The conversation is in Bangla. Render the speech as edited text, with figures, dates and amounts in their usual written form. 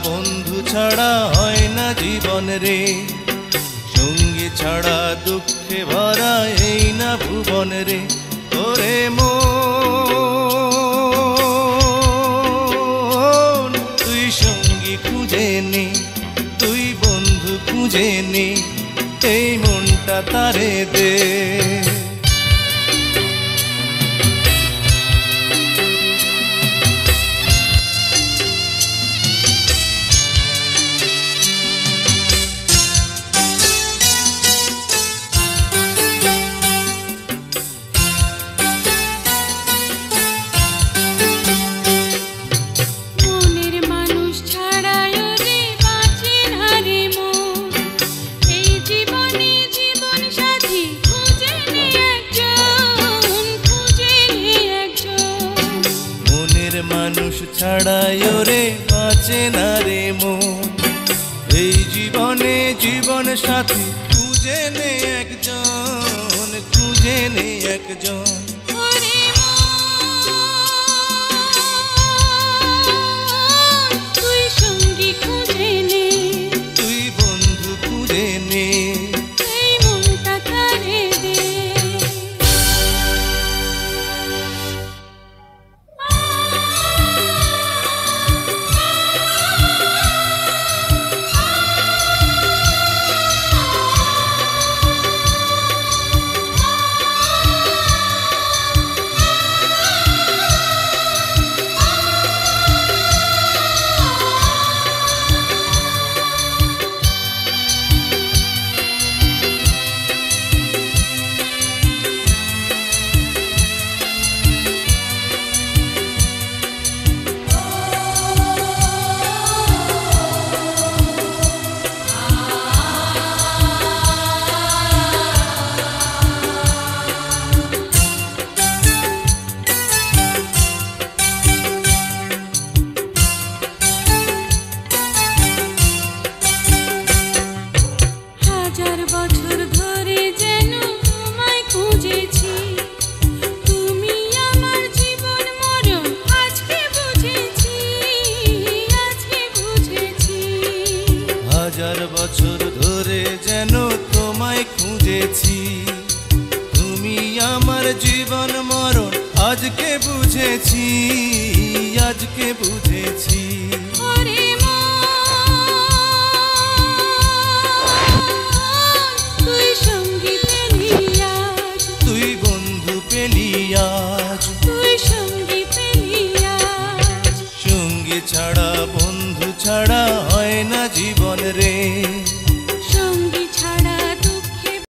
বন্ধু ছাড়া হয় না জীবন রে, সঙ্গী ছাড়া দুঃখে ভরা এই না ভুবন রে। ওরে মন তুই সঙ্গী খুঁজে নে, তুই বন্ধু খুঁজে নে, এই মনটা তারে দে। মানুষ ছাড়াই ওরে বাঁচে না রে মন, এই জীবনে জীবন সাথী খুঁজে নে একজন, খুঁজে নে একজন। তুই সঙ্গী খুঁজে নে, তুই বন্ধু খুঁজে নে, এই মনটা তারে দে। হাজার বছর ধরে যেন তোমায় খুঁজেছি, তুমি আমার জীবন মরণ আজকে বুঝেছি, আজকে বুঝেছি। তুই সঙ্গী পেলি আজ, তুই বন্ধু পেলি আজ, তুই সঙ্গী পেলি আজ। সঙ্গী ছাড়া